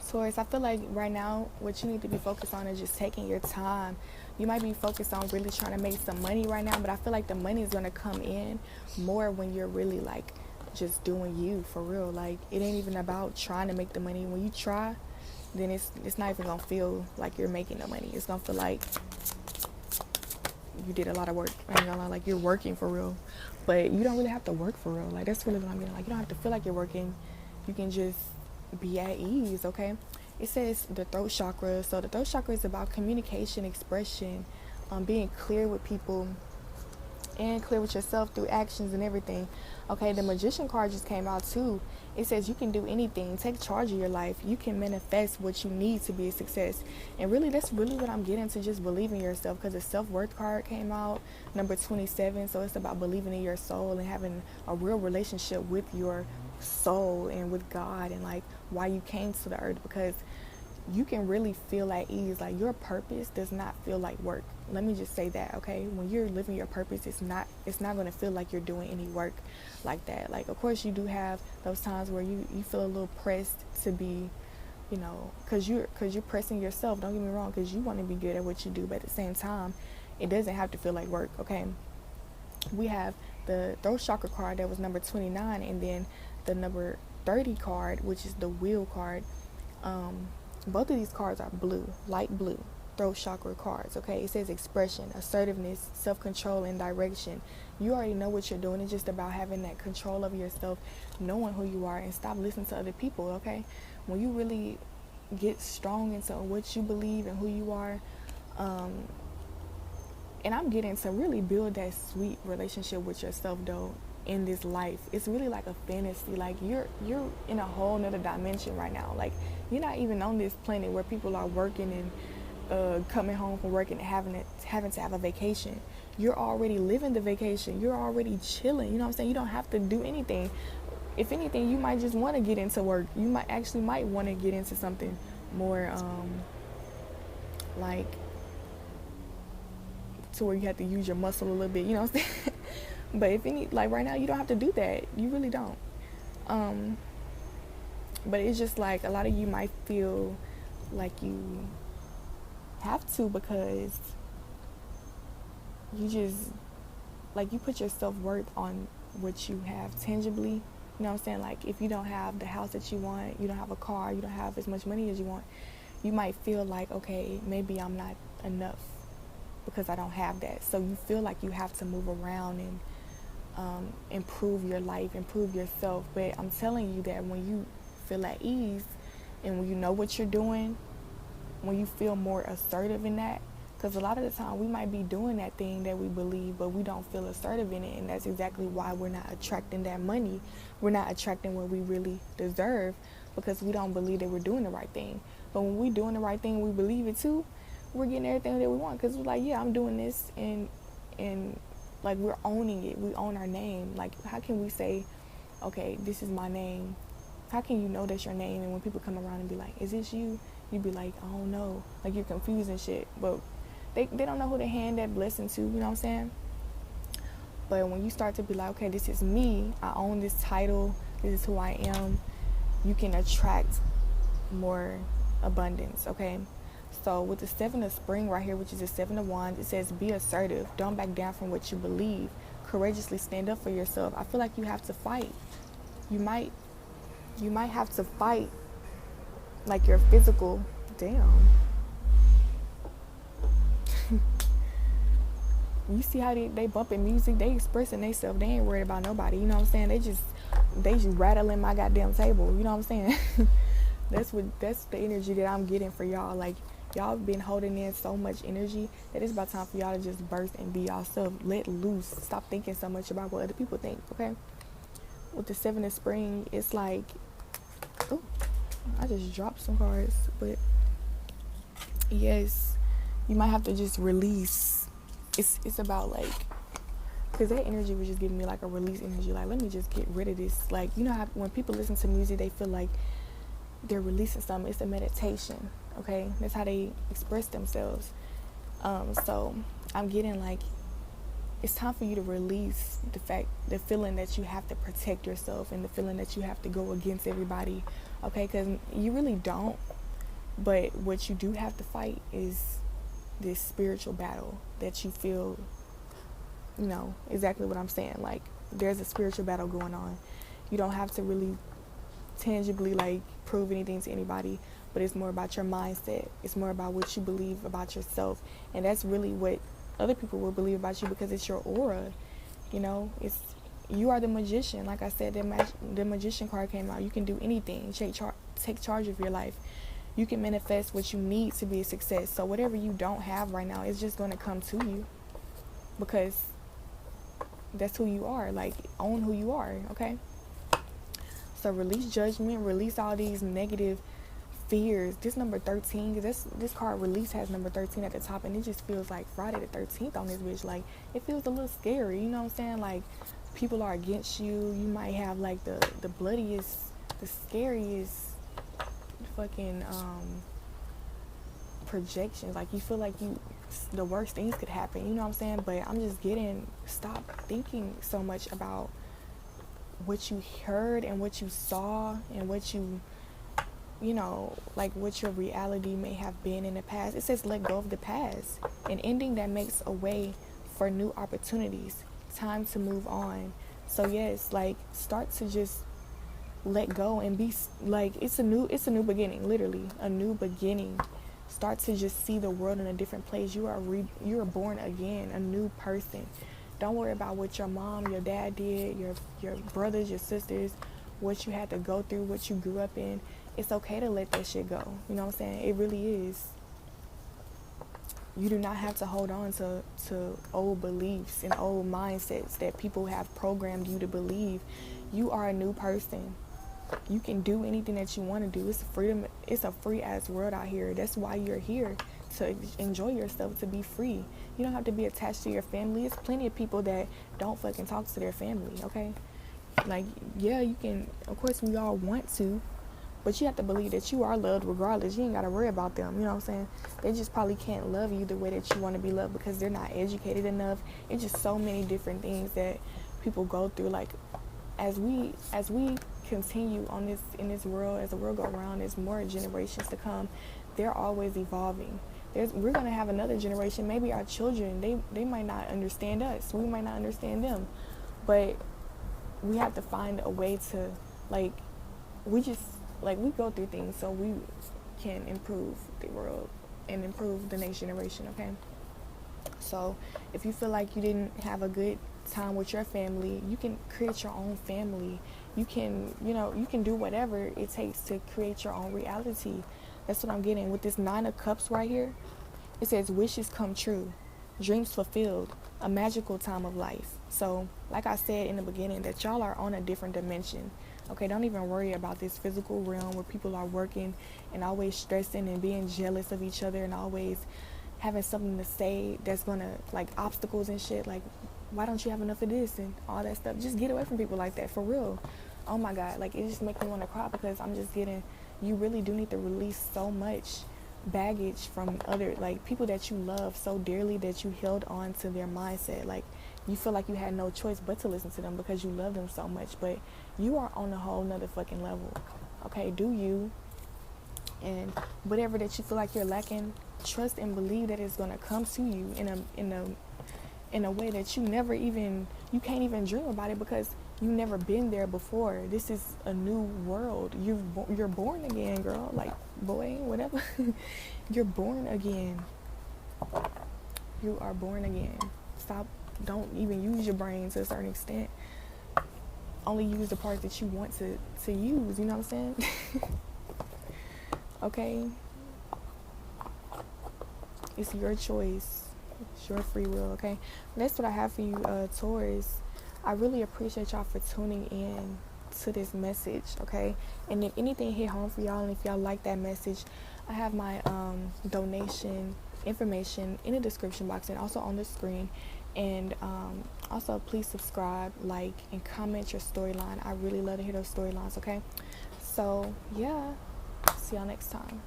Taurus, I feel like right now what you need to be focused on is just taking your time. You might be focused on really trying to make some money right now, but I feel like the money is going to come in more when you're really like just doing you for real. Like it ain't even about trying to make the money. When you try, then it's not even going to feel like you're making the money. It's going to feel like you did a lot of work. I ain't gonna lie, like you're working for real. But you don't really have to work for real. Like that's really what I'm getting. Like you don't have to feel like you're working. You can just be at ease, okay? It says the throat chakra. So the throat chakra is about communication, expression, being clear with people and clear with yourself through actions and everything. Okay, the magician card just came out too. It says you can do anything. Take charge of your life. You can manifest what you need to be a success. And really, that's really what I'm getting to, just believing in yourself, because the self-worth card came out, number 27. So it's about believing in your soul and having a real relationship with your soul and with God and like why you came to the earth, because you can really feel at ease. Like your purpose does not feel like work. Let me just say that, okay? When you're living your purpose, it's not going to feel like you're doing any work like that. Like, of course, you do have those times where you feel a little pressed to be, you know, because you're pressing yourself. Don't get me wrong, because you want to be good at what you do, but at the same time, it doesn't have to feel like work, okay? We have the throat chakra card that was number 29, and then the number 30 card, which is the wheel card. Both of these cards are blue, light blue, throat chakra cards, okay? It says expression, assertiveness, self-control, and direction. You already know what you're doing. It's just about having that control of yourself, knowing who you are, and stop listening to other people, okay? When you really get strong into what you believe and who you are, and I'm getting to really build that sweet relationship with yourself, though, in this life. It's really like a fantasy. Like you're in a whole nother dimension right now. Like you're not even on this planet where people are working and coming home from work and having to have a vacation. You're already living the vacation. You're already chilling. You know what I'm saying? You don't have to do anything. If anything, you might just want to get into work. You might want to get into something more like to where you have to use your muscle a little bit. You know what I'm saying? But like right now, you don't have to do that. You really don't. But it's just like a lot of you might feel like you have to, because you just, like, you put your self-worth on what you have tangibly. You know what I'm saying? Like if you don't have the house that you want, you don't have a car, you don't have as much money as you want, you might feel like, okay, maybe I'm not enough because I don't have that. So you feel like you have to move around and improve your life, improve yourself. But I'm telling you that when you feel at ease and when you know what you're doing, when you feel more assertive in that, because a lot of the time we might be doing that thing that we believe, but we don't feel assertive in it, and that's exactly why we're not attracting that money. We're not attracting what we really deserve, because we don't believe that we're doing the right thing. But when we're doing the right thing and we believe it too, we're getting everything that we want, because we're like, yeah, I'm doing this, and like we're owning it. We own our name. Like how can we say, okay, this is my name? How can you know that's your name? And when people come around and be like, is this you? You'd be like, I don't know. Like you're confused and shit. But they don't know who to hand that blessing to, you know what I'm saying? But when you start to be like, okay, this is me, I own this title, this is who I am, you can attract more abundance, okay? So with the 7 of spring right here, which is the 7 of wands, it says be assertive. Don't back down from what you believe. Courageously stand up for yourself. I feel like you have to fight. You might have to fight like your physical. Damn. You see how they bumping music, they expressing themselves. They ain't worried about nobody. You know what I'm saying? They just rattling my goddamn table. You know what I'm saying? That's the energy that I'm getting for y'all. Like y'all been holding in so much energy that it's about time for y'all to just burst and be yourself. Let loose. Stop thinking so much about what other people think, okay? With the 7 of spring, it's like, oh, I just dropped some cards. But yes, you might have to just release. It's about like, because that energy was just giving me like a release energy. Like, let me just get rid of this. Like, you know how when people listen to music, they feel like they're releasing something. It's a meditation, okay? That's how they express themselves. So I'm getting like, it's time for you to release the feeling that you have to protect yourself and the feeling that you have to go against everybody, okay? Because you really don't. But what you do have to fight is this spiritual battle that you feel, exactly what I'm saying. Like, there's a spiritual battle going on. You don't have to really tangibly, like, prove anything to anybody, but it's more about your mindset. It's more about what you believe about yourself. And that's really what other people will believe about you, because it's your aura. You are the magician. Like I said, the magician card came out. You can do anything. Take charge of your life. You can manifest what you need to be a success. So whatever you don't have right now, it's just going to come to you, because that's who you are. Like, own who you are, okay? So release judgment, release all these negative fears. This number 13, this card release has number 13 at the top, and it just feels like Friday the 13th on this bitch. Like, it feels a little scary, you know what I'm saying? Like, people are against you. You might have like the bloodiest, the scariest fucking projections. Like, you feel like the worst things could happen, you know what I'm saying? But I'm just stop thinking so much about what you heard and what you saw and what like what your reality may have been in the past. It says let go of the past, an ending that makes a way for new opportunities, time to move on. So yes, like, start to just let go and be like, it's a new beginning, literally a new beginning. Start to just see the world in a different place. You are born again, a new person. Don't worry about what your mom, your dad did, your brothers, your sisters, what you had to go through, what you grew up in. It's okay to let that shit go. You know what I'm saying? It really is. You do not have to hold on to old beliefs and old mindsets that people have programmed you to believe. You are a new person. You can do anything that you want to do. It's freedom. It's a free ass world out here. That's why you're here, to enjoy yourself, to be free. You don't have to be attached to your family. There's plenty of people that don't fucking talk to their family, okay? Like, yeah, you can, of course we all want to, but you have to believe that you are loved regardless. You ain't got to worry about them, you know what I'm saying? They just probably can't love you the way that you want to be loved because they're not educated enough. It's just so many different things that people go through. Like, as we continue in this world, as the world go around, there's more generations to come. They're always evolving. We're going to have another generation, maybe our children, they might not understand us, we might not understand them, but we have to find a way to, like, we go through things so we can improve the world and improve the next generation, okay? So if you feel like you didn't have a good time with your family, you can create your own family. You can, you can do whatever it takes to create your own reality. That's what I'm getting with this 9 of Cups right here. It says wishes come true, dreams fulfilled, a magical time of life. So like I said in the beginning, that y'all are on a different dimension. Okay, don't even worry about this physical realm where people are working and always stressing and being jealous of each other and always having something to say that's gonna, like, obstacles and shit. Like, why don't you have enough of this and all that stuff? Just get away from people like that, for real. Oh my God, like, it just makes me want to cry, because I'm just getting, you really do need to release so much baggage from other, like, people that you love so dearly that you held on to their mindset. Like, you feel like you had no choice but to listen to them because you love them so much, but you are on a whole nother fucking level. Okay, do you, and whatever that you feel like you're lacking, trust and believe that it's going to come to you in a way that you can't even dream about it, because you've never been there before. This is a new world. You're born again, girl. Like, boy, whatever. You're born again. You are born again. Don't even use your brain to a certain extent. Only use the parts that you want to use, you know what I'm saying? Okay? It's your choice. It's your free will, okay? That's what I have for you, Taurus. I really appreciate y'all for tuning in to this message, okay? And if anything hit home for y'all, and if y'all like that message, I have my donation information in the description box and also on the screen. And also, please subscribe, like, and comment your storyline. I really love to hear those storylines, okay? So, yeah. See y'all next time.